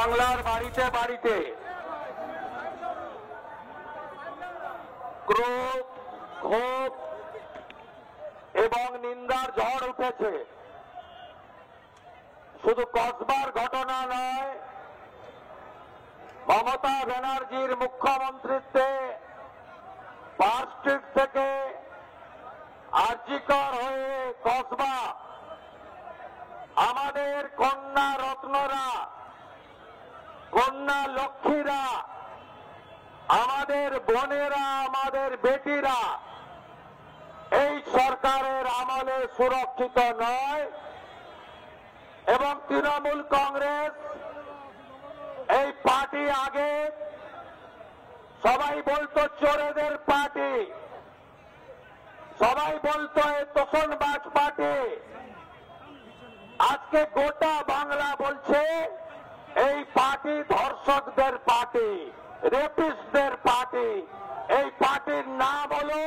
বাংলার বাড়িতে বাড়িতে ক্রোধ, ক্ষোভ এবং নিন্দার ঝড় উঠেছে। শুধু কসবার ঘটনা নয়, মমতা ব্যানার্জির মুখ্যমন্ত্রীত্বে পার্ক স্ট্রিট থেকে আরজিকর হয়ে কসবা, আমাদের কন্যা রত্নরা, কন্যা লক্ষ্মীরা, আমাদের বোনেরা, আমাদের বেটিরা এই সরকারের আমলে সুরক্ষিত নয়। এবং তৃণমূল কংগ্রেস এই পার্টি আগে সবাই বলতো চোরেদের পার্টি, সবাই বলতো এই তোষণবাজ পার্টি। আজকে গোটা বাংলা বলছে এই পার্টি ধর্ষকদের পার্টি, রেপিস্টদের পার্টি। এই পার্টির নাম হলো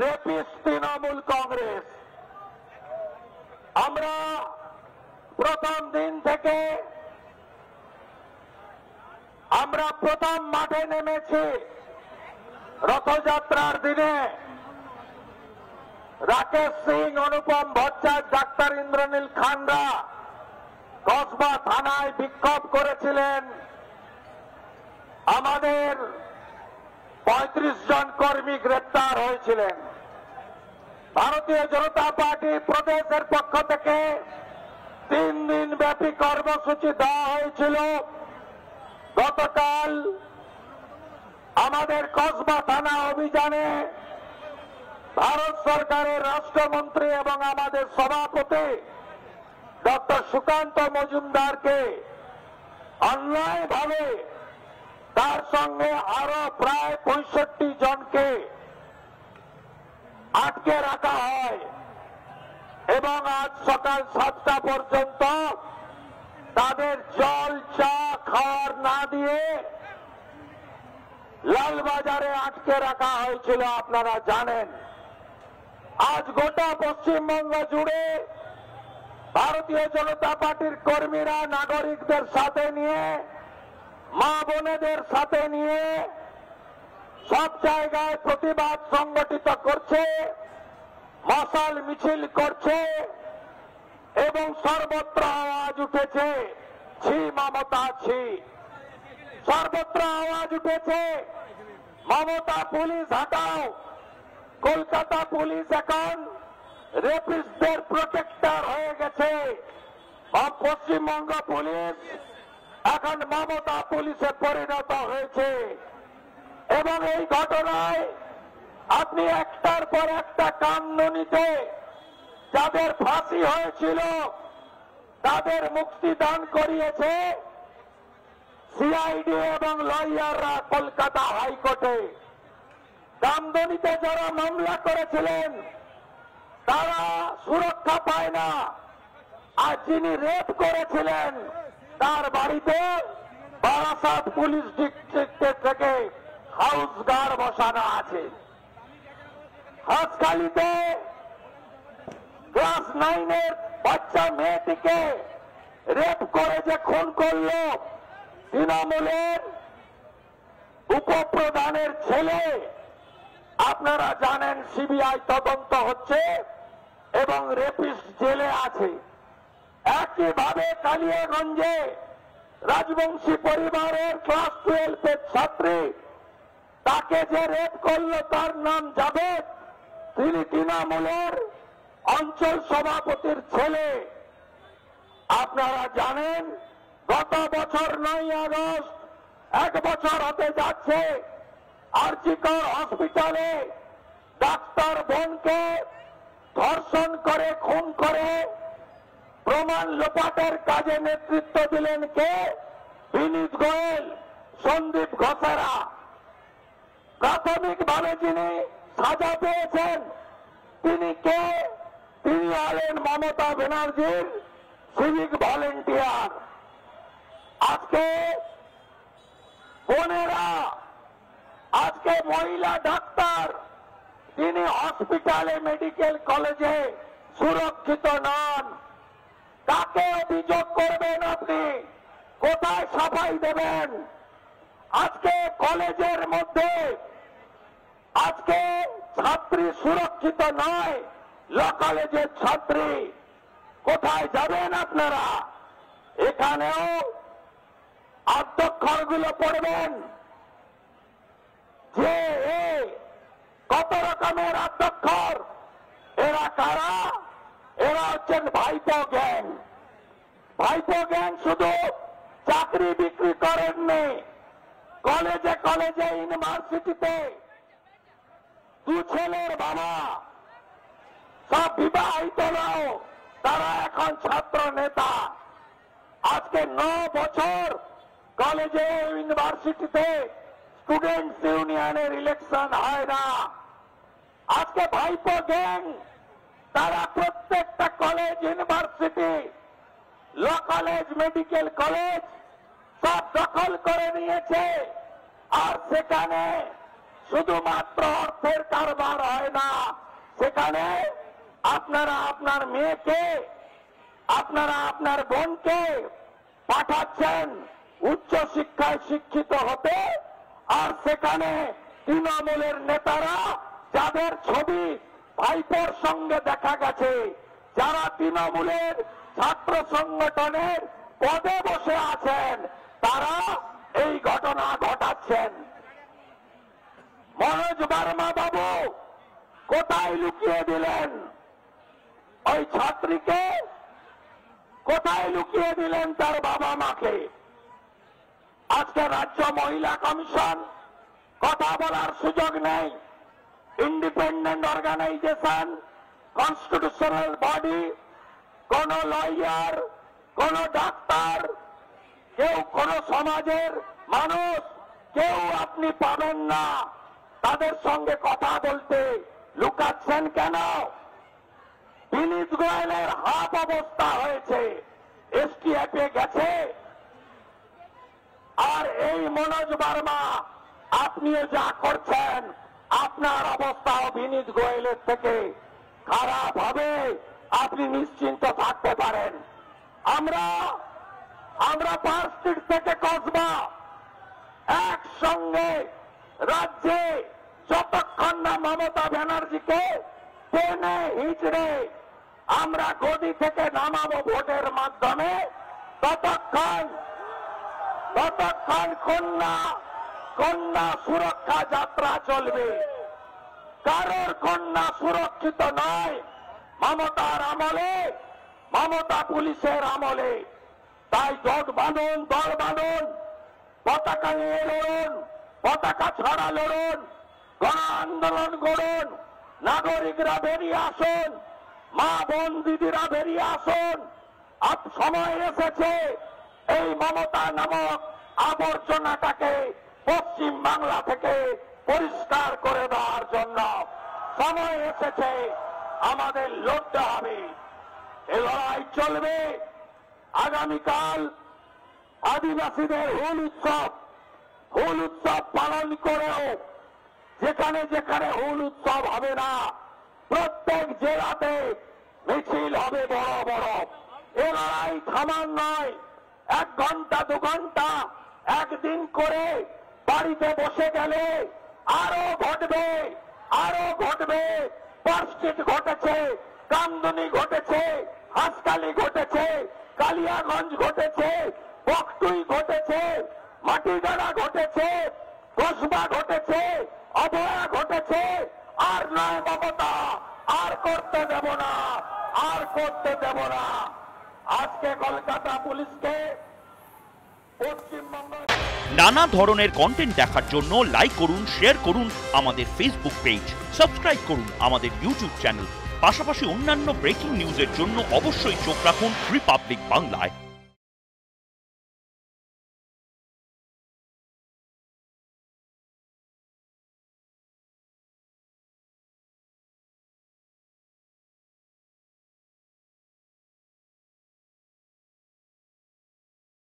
রেপিস্ট তৃণমূল কংগ্রেস। আমরা প্রথম দিন থেকে আমরা প্রথম মাঠে নেমেছি। রথযাত্রার দিনে রাকেশ সিং, অনুপম ভট্টাচার্য, ডাক্তার ইন্দ্রনীল খানরা কসবা থানায় বিক্ষোভ করেছিলেন। আমাদের 35 জন কর্মী গ্রেপ্তার হয়েছিলেন। ভারতীয় জনতা পার্টি প্রদেশের পক্ষ থেকে 3 দিন ব্যাপী কর্মসূচি দেওয়া হয়েছিল। গতকাল আমাদের কসবা থানা অভিযানে ভারত সরকারের রাষ্ট্রমন্ত্রী এবং আমাদের সভাপতি ডক্টর সুকান্ত মজুমদারকে অন্যায়ভাবে তার সঙ্গে আরো প্রায় 65 জনকে আটকে রাখা হয় এবং আজ সকাল 7টা পর্যন্ত তাদের জল চা খাওয়ার না দিয়ে লালবাজারে আটকে রাখা হয়েছিল। আপনারা জানেন আজ গোটা পশ্চিমবঙ্গ জুড়ে ভারতীয় জনতা পার্টির কর্মীরা নাগরিকদের সাথে নিয়ে, মা বোনেদের সাথে নিয়ে সব জায়গায় প্রতিবাদ সংগঠিত করছে, মশাল মিছিল করছে এবং সর্বত্র আওয়াজ উঠেছে ছি মমতা ছি। সর্বত্র আওয়াজ উঠেছে মমতা পুলিশ হটাও। কলকাতা পুলিশ এখন রেপিস্টদের প্রোটেক্টর হয়ে গেছে। পশ্চিমবঙ্গ পুলিশ এখন মমতা পুলিশে পরিণত হয়েছে। এবং এই ঘটনায় আপনি একটার পর একটা কামদুনিতে যাদের ফাঁসি হয়েছিল তাদের মুক্তি দান করিয়েছে সিআইডি এবং লয়াররা কলকাতা হাইকোর্টে। কামদুনিতে যারা মামলা করেছিলেন তারা সুরক্ষা পায় না, আর যিনি রেপ করেছিলেন তার বাড়িতে বারাসাত পুলিশ ডিস্ট্রিক্টের থেকে হাউস গার্ড বসানো আছে। হাসখালিতে ক্লাস 9-এর বাচ্চা মেয়েটিকে রেপ করে যে খুন করল তৃণমূলের উপপ্রধানের ছেলে, আপনারা জানেন সিবিআই তদন্ত হচ্ছে এবং রেপিস্ট জেলে আছে। একইভাবে কালিয়াগঞ্জে রাজবংশী পরিবারের ক্লাস 12-এর ছাত্রী, তাকে যে রেপ করল তার নাম জাভেদ, তিনি তৃণমূলের অঞ্চল সভাপতির ছেলে। আপনারা জানেন গত বছর 9 আগস্ট 1 বছর হতে যাচ্ছে আরজিকর হসপিটালে ডাক্তার বোনকে ধর্ষণ করে খুন করে প্রমাণ লোপাটের কাজে নেতৃত্ব দিলেন কে? বিনীত গোয়েল, সন্দীপ ঘোষেরা। প্রাথমিকভাবে যিনি সাজা পেয়েছেন তিনি কে? তিনি হলেন মমতা ব্যানার্জির সিভিক ভলেন্টিয়ার। আজকে বোনেরা, আজকে মহিলা ডাক্তার তিনি হসপিটালে, মেডিকেল কলেজে সুরক্ষিত নন। কাকে অভিযোগ করবেন আপনি? কোথায় সাফাই দেবেন? আজকে কলেজের মধ্যে আজকে ছাত্রী সুরক্ষিত নয়, ল কলেজের ছাত্রী, কোথায় যাবেন আপনারা? এখানেও অধ্যক্ষরগুলো পড়বেন যে কত রকমের অধ্যক্ষর, এরা কারা? এরা হচ্ছেন ভাইপো গ্যাং। ভাইপো গ্যাং শুধু চাকরি বিক্রি করেননি, কলেজে কলেজে ইউনিভার্সিটিতে দু ছেলের বাবা সব বিবাহিতরাও তারা এখন ছাত্র নেতা। আজকে 9 বছর কলেজে ইউনিভার্সিটিতে স্টুডেন্টস ইউনিয়নের ইলেকশন হয় না। আজকে ভাইপো গ্যাং তারা প্রত্যেকটা college, university, law college, medical college সব দখল করে নিয়েছে। আর সেখানে শুধুমাত্র অর্থের কারবার হয় না, সেখানে আপনারা আপনার মেয়েকে, আপনারা আপনার বোনকে পাঠাচ্ছেন উচ্চ শিক্ষায় শিক্ষিত হতে। আর সেখানে তৃণমূলের নেতারা, যাদের ছবি ভাইপোর সঙ্গে দেখা গেছে, যারা তৃণমূলের ছাত্র সংগঠনের পদে বসে আছেন, তারা এই ঘটনা ঘটাচ্ছেন। মনোজ বার্মা বাবু কোথায় লুকিয়ে দিলেন ওই ছাত্রীকে? কোথায় লুকিয়ে দিলেন তার বাবা মাকে? আজকে রাজ্য মহিলা কমিশন কথা বলার সুযোগ নেই। ইন্ডিপেন্ডেন্ট অর্গানাইজেশন, কনস্টিটিউশনাল বডি, কোন লয়ার, কোন ডাক্তার, কেউ কোন সমাজের মানুষ, কেউ আপনি পাবেন না তাদের সঙ্গে কথা বলতে। লুকাচ্ছেন কেন? বিনীত গোয়েলের হাফ অবস্থা হয়েছে, এসটিএফ এ গেছে। আর এই মনোজ বার্মা, আপনিও যা করছেন, আপনার অবস্থাও বিনীত গোয়েলের থেকে খারাপ হবে, আপনি নিশ্চিন্ত থাকতে পারেন। আমরা পার্ক স্ট্রিট থেকে কসবা একসঙ্গে রাজ্যে যতক্ষণ না মমতা ব্যানার্জিকে টেনে হিচড়ে আমরা গদি থেকে নামাবো ভোটের মাধ্যমে, ততক্ষণ কন্যা সুরক্ষা যাত্রা চলবে। কারোর কন্যা সুরক্ষিত নয় মমতার আমলে, মমতা পুলিশের আমলে। তাই জোট বাঁধুন, দল বাঁধুন, পতাকা নিয়ে লড়ুন, পতাকা ছাড়া লড়ুন, গণ আন্দোলন গড়ুন, নাগরিকরা বেরিয়ে আসুন, মা বোন দিদিরা বেরিয়ে আসুন। আজ সময় এসেছে এই মমতা নামক আবর্জনাটাকে পশ্চিম বাংলা থেকে পরিষ্কার করে দেওয়ার জন্য সময় এসেছে। আমাদের লড়তে হবে, এ লড়াই চলবে। আগামীকাল আদিবাসীদের হুল উৎসব পালন করেও যেখানে যেখানে হুল উৎসব হবে না, প্রত্যেক জেলাতে মিছিল হবে বড় বড়। এ লড়াই থামার নয়, 1 ঘন্টা 2 ঘন্টা একদিন করে বাড়িতে বসে গেলে আরো ঘটবে, আরো ঘটবে। পার্ক স্ট্রিট ঘটেছে, কামদুনি ঘটেছে, হাসকালি ঘটেছে, কালিয়াগঞ্জ ঘটেছে, বকটুই ঘটেছে, মাটিগাড়া ঘটেছে, কসবা ঘটেছে, অভয়া ঘটেছে। আর নয় মমতা, আর করতে দেব না, আর করতে দেব না। আজকে কলকাতা পুলিশকে পশ্চিমবঙ্গ নানা ধরনের কন্টেন্ট দেখার জন্য লাইক করুন, শেয়ার করুন আমাদের ফেসবুক পেজ, সাবস্ক্রাইব করুন আমাদের ইউটিউব চ্যানেল। পাশাপাশি অন্যান্য ব্রেকিং নিউজের জন্য অবশ্যই চোখ রাখুন রিপাবলিক বাংলায়।